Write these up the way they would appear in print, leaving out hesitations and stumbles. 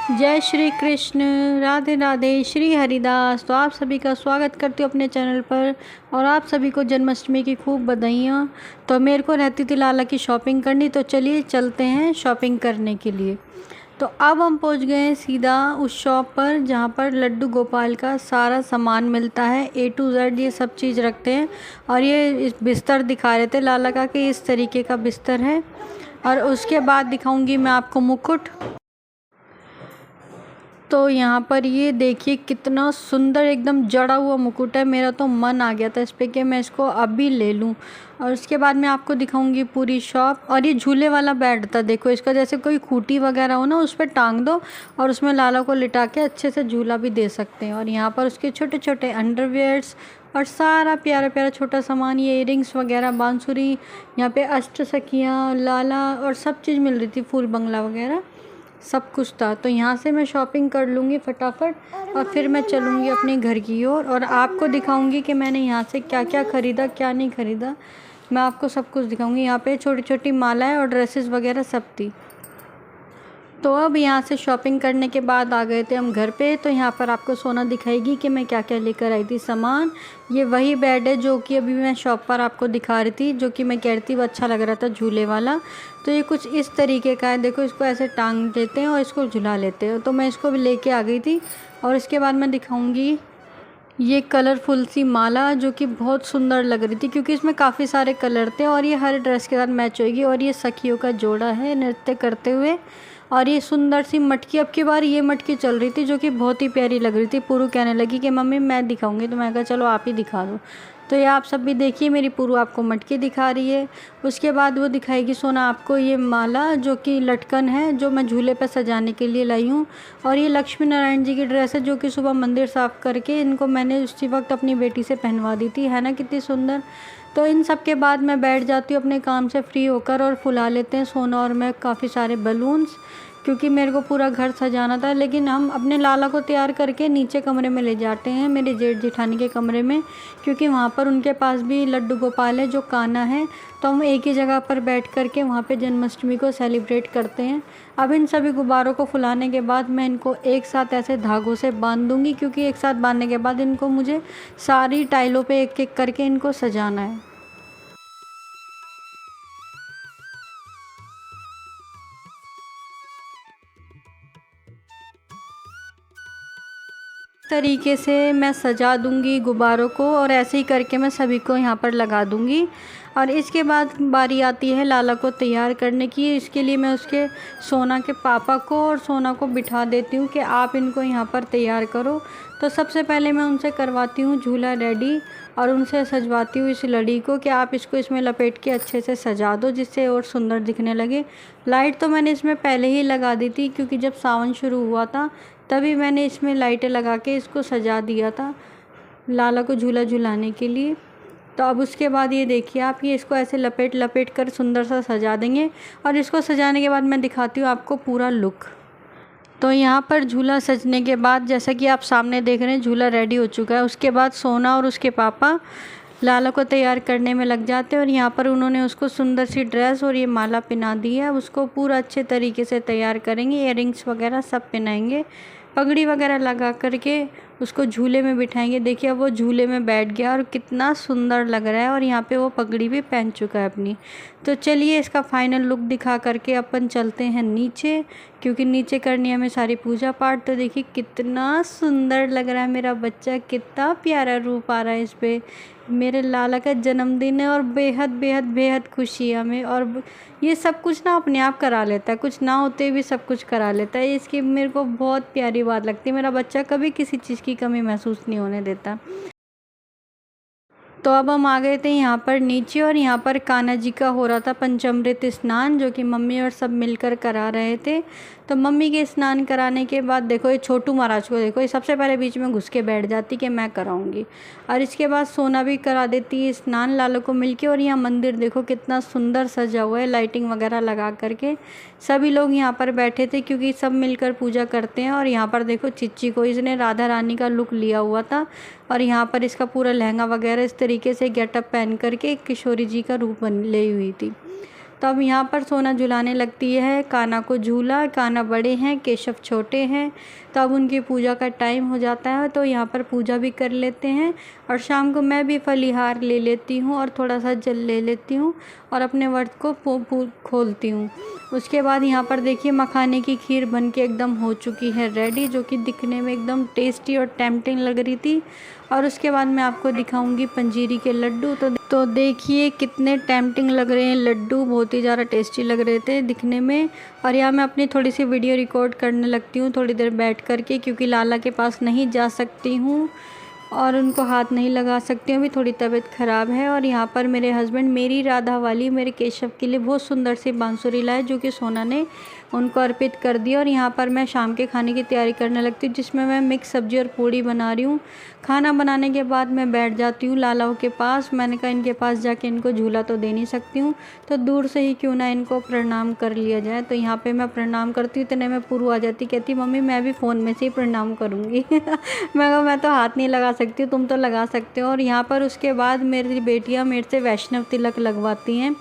जय श्री कृष्ण। राधे राधे। श्री हरिदास। तो आप सभी का स्वागत करती हूँ अपने चैनल पर और आप सभी को जन्माष्टमी की खूब बधाइयाँ। तो मेरे को रहती थी लाला की शॉपिंग करनी, तो चलिए चलते हैं शॉपिंग करने के लिए। तो अब हम पहुँच गए हैं सीधा उस शॉप पर जहाँ पर लड्डू गोपाल का सारा सामान मिलता है, A to Z ये सब चीज़ रखते हैं। और ये इस बिस्तर दिखा रहे थे लाला का कि इस तरीके का बिस्तर है। और उसके बाद दिखाऊंगी मैं आपको मुकुट। तो यहाँ पर ये देखिए कितना सुंदर एकदम जड़ा हुआ मुकुट है। मेरा तो मन आ गया था इस पे कि मैं इसको अभी ले लूँ। और उसके बाद मैं आपको दिखाऊंगी पूरी शॉप। और ये झूले वाला बेड था, देखो इसका जैसे कोई खूंटी वगैरह हो ना, उस पर टांग दो और उसमें लाला को लिटा के अच्छे से झूला भी दे सकते हैं। और यहाँ पर उसके छोटे छोटे अंडरवियर्स और सारा प्यारा प्यारा छोटा सामान, ये इयरिंग्स वगैरह, बांसुरी, यहाँ पे अष्ट सखियाँ, लाला और सब चीज़ मिल रही थी, फूल बंगला वगैरह सब कुछ था। तो यहाँ से मैं शॉपिंग कर लूँगी फटाफट और फिर मैं चलूँगी अपने घर की ओर और आपको दिखाऊँगी कि मैंने यहाँ से क्या क्या ख़रीदा क्या नहीं ख़रीदा। मैं आपको सब कुछ दिखाऊँगी। यहाँ पे छोटी छोटी मालाएं और ड्रेसेस वगैरह सब थी। तो अब यहाँ से शॉपिंग करने के बाद आ गए थे हम घर पे। तो यहाँ पर आपको सोना दिखाएगी कि मैं क्या क्या लेकर आई थी सामान। ये वही बेड है जो कि अभी मैं शॉप पर आपको दिखा रही थी, जो कि मैं कह रही थी वो अच्छा लग रहा था झूले वाला। तो ये कुछ इस तरीके का है, देखो इसको ऐसे टांग देते हैं और इसको झुला लेते हैं। तो मैं इसको भी लेके आ गई थी। और इसके बाद मैं दिखाऊँगी ये कलरफुल सी माला जो कि बहुत सुंदर लग रही थी, क्योंकि इसमें काफ़ी सारे कलर थे और ये हर ड्रेस के साथ मैच होएगी। और ये सखियों का जोड़ा है नृत्य करते हुए। और ये सुंदर सी मटकी, अब की बार ये मटकी चल रही थी जो कि बहुत ही प्यारी लग रही थी। पुरु कहने लगी कि मम्मी मैं दिखाऊंगी, तो मैं कहा चलो आप ही दिखा दो। तो ये आप सब भी देखिए, मेरी पुरु आपको मटकी दिखा रही है। उसके बाद वो दिखाएगी सोना आपको ये माला जो कि लटकन है, जो मैं झूले पर सजाने के लिए लाई हूँ। और ये लक्ष्मी नारायण जी की ड्रेस है जो कि सुबह मंदिर साफ़ करके इनको मैंने उसी वक्त अपनी बेटी से पहनवा दी थी, है ना कितनी सुंदर। तो इन सब के बाद मैं बैठ जाती हूँ अपने काम से फ्री होकर और फुला लेते हैं सोना और मैं काफ़ी सारे बलून्स, क्योंकि मेरे को पूरा घर सजाना था। लेकिन हम अपने लाला को तैयार करके नीचे कमरे में ले जाते हैं, मेरे जेठ जेठानी के कमरे में, क्योंकि वहाँ पर उनके पास भी लड्डू गोपाल है जो कान्हा है। तो हम एक ही जगह पर बैठ कर के वहाँ पे जन्माष्टमी को सेलिब्रेट करते हैं। अब इन सभी गुब्बारों को फुलाने के बाद मैं इनको एक साथ ऐसे धागों से बांध दूँगी, क्योंकि एक साथ बांधने के बाद इनको मुझे सारी टाइलों पर एक एक करके इनको सजाना है। तरीके से मैं सजा दूंगी गुब्बारों को और ऐसे ही करके मैं सभी को यहाँ पर लगा दूंगी। और इसके बाद बारी आती है लाला को तैयार करने की। इसके लिए मैं उसके सोना के पापा को और सोना को बिठा देती हूँ कि आप इनको यहाँ पर तैयार करो। तो सबसे पहले मैं उनसे करवाती हूँ झूला रेडी और उनसे सजवाती हूँ इस लड़ी को कि आप इसको इसमें लपेट के अच्छे से सजा दो जिससे और सुंदर दिखने लगे। लाइट तो मैंने इसमें पहले ही लगा दी थी, क्योंकि जब सावन शुरू हुआ था तभी मैंने इसमें लाइटें लगा के इसको सजा दिया था लाला को झूला झुलाने के लिए। तो अब उसके बाद ये देखिए आप, ये इसको ऐसे लपेट लपेट कर सुंदर सा सजा देंगे। और इसको सजाने के बाद मैं दिखाती हूँ आपको पूरा लुक। तो यहाँ पर झूला सजने के बाद जैसा कि आप सामने देख रहे हैं झूला रेडी हो चुका है। उसके बाद सोना और उसके पापा लाला को तैयार करने में लग जाते हैं और यहाँ पर उन्होंने उसको सुंदर सी ड्रेस और ये माला पहना दी है। उसको पूरा अच्छे तरीके से तैयार करेंगे, इयरिंग्स वगैरह सब पहनाएंगे, पगड़ी वगैरह लगा करके उसको झूले में बिठाएंगे। देखिए अब वो झूले में बैठ गया और कितना सुंदर लग रहा है और यहाँ पे वो पगड़ी भी पहन चुका है अपनी। तो चलिए इसका फाइनल लुक दिखा करके अपन चलते हैं नीचे, क्योंकि नीचे करनी है हमें सारी पूजा पाठ। तो देखिए कितना सुंदर लग रहा है मेरा बच्चा, कितना प्यारा रूप आ रहा है इस पर। मेरे लाला का जन्मदिन है और बेहद बेहद बेहद खुशी है हमें। और ये सब कुछ ना अपने आप करा लेता है, कुछ ना होते भी सब कुछ करा लेता है। इसकी मेरे को बहुत प्यारी बात लगती है, मेरा बच्चा कभी किसी चीज़ की कमी महसूस नहीं होने देता। तो अब हम आ गए थे यहाँ पर नीचे और यहाँ पर कान्हा जी का हो रहा था पंचामृत स्नान, जो कि मम्मी और सब मिलकर करा रहे थे। तो मम्मी के स्नान कराने के बाद देखो ये छोटू महाराज को देखो, ये सबसे पहले बीच में घुस के बैठ जाती कि मैं कराऊंगी। और इसके बाद सोना भी करा देती है स्नान लालों को मिलके। और यहाँ मंदिर देखो कितना सुंदर सजा हुआ है लाइटिंग वगैरह लगा करके। सभी लोग यहाँ पर बैठे थे क्योंकि सब मिलकर पूजा करते हैं। और यहाँ पर देखो चिच्ची को, इसने राधा रानी का लुक लिया हुआ था और यहाँ पर इसका पूरा लहंगा वगैरह इस तरीके से गेटअप पहन करके किशोरी जी का रूप बन ली हुई थी। तो अब यहाँ पर सोना झुलाने लगती है कान्हा को झूला। कान्हा बड़े हैं, केशव छोटे हैं, तो अब उनकी पूजा का टाइम हो जाता है, तो यहाँ पर पूजा भी कर लेते हैं। और शाम को मैं भी फलिहार ले लेती हूँ और थोड़ा सा जल ले लेती हूँ और अपने व्रत को खोलती हूँ। उसके बाद यहाँ पर देखिए मखाने की खीर बन के एकदम हो चुकी है रेडी, जो कि दिखने में एकदम टेस्टी और टेम्पटिंग लग रही थी। और उसके बाद मैं आपको दिखाऊंगी पंजीरी के लड्डू। तो देखिए कितने टेम्पटिंग लग रहे हैं लड्डू, बहुत ही ज़्यादा टेस्टी लग रहे थे दिखने में। और यहाँ मैं अपनी थोड़ी सी वीडियो रिकॉर्ड करने लगती हूँ थोड़ी देर बैठ कर के, क्योंकि लाला के पास नहीं जा सकती हूँ और उनको हाथ नहीं लगा सकती हूँ, अभी थोड़ी तबीयत ख़राब है। और यहाँ पर मेरे हस्बैंड मेरी राधा वाली मेरे केशव के लिए बहुत सुंदर सी बांसुरी लाए, जो कि सोना ने उनको अर्पित कर दी। और यहाँ पर मैं शाम के खाने की तैयारी करने लगती हूँ, जिसमें मैं मिक्स सब्ज़ी और पूड़ी बना रही हूँ। खाना बनाने के बाद मैं बैठ जाती हूँ लालाओं के पास। मैंने कहा इनके पास जाके इनको झूला तो दे नहीं सकती हूँ, तो दूर से ही क्यों ना इनको प्रणाम कर लिया जाए। तो यहाँ पे मैं प्रणाम करती हूँ, इतने में पुरु आ जाती, कहती मम्मी मैं भी फ़ोन में से ही प्रणाम करूँगी। मैं कहा मैं तो हाथ नहीं लगा सकती हूँ, तुम तो लगा सकते हो। और यहाँ पर उसके बाद मेरी बेटियाँ मेरे से वैष्णव तिलक लगवाती हैं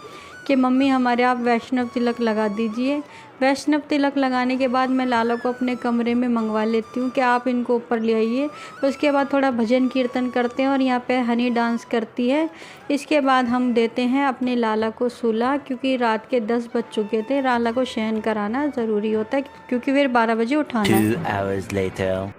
कि मम्मी हमारे आप वैष्णव तिलक लगा दीजिए। वैष्णव तिलक लगाने के बाद मैं लाला को अपने कमरे में मंगवा लेती हूँ कि आप इनको ऊपर ले आइए। उसके बाद थोड़ा भजन कीर्तन करते हैं और यहाँ पे हनी डांस करती है। इसके बाद हम देते हैं अपने लाला को सुला, क्योंकि रात के 10 बज चुके थे। लाला को शयन कराना ज़रूरी होता है, क्योंकि फिर 12 बजे उठाना है। 2 hours later.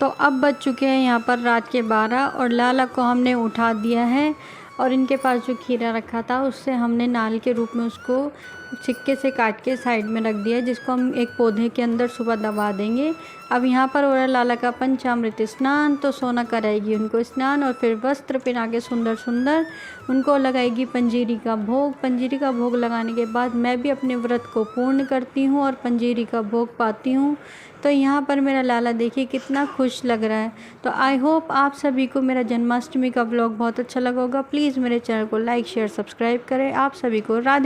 तो अब बज चुके हैं यहाँ पर रात के 12 और लाला को हमने उठा दिया है। और इनके पास जो खीरा रखा था उससे हमने नाल के रूप में उसको छिक्के से काट के साइड में रख दिया, जिसको हम एक पौधे के अंदर सुबह दबा देंगे। अब यहाँ पर हो रहा है लाला का पंचामृत स्नान। तो सोना कराएगी उनको स्नान और फिर वस्त्र पहना के सुंदर सुंदर उनको लगाएगी पंजीरी का भोग। पंजीरी का भोग लगाने के बाद मैं भी अपने व्रत को पूर्ण करती हूँ और पंजीरी का भोग पाती हूँ। तो यहाँ पर मेरा लाला देखिए कितना खुश लग रहा है। तो आई होप आप सभी को मेरा जन्माष्टमी का व्लॉग बहुत अच्छा लगा होगा। प्लीज़ मेरे चैनल को लाइक शेयर सब्सक्राइब करें। आप सभी को राधे।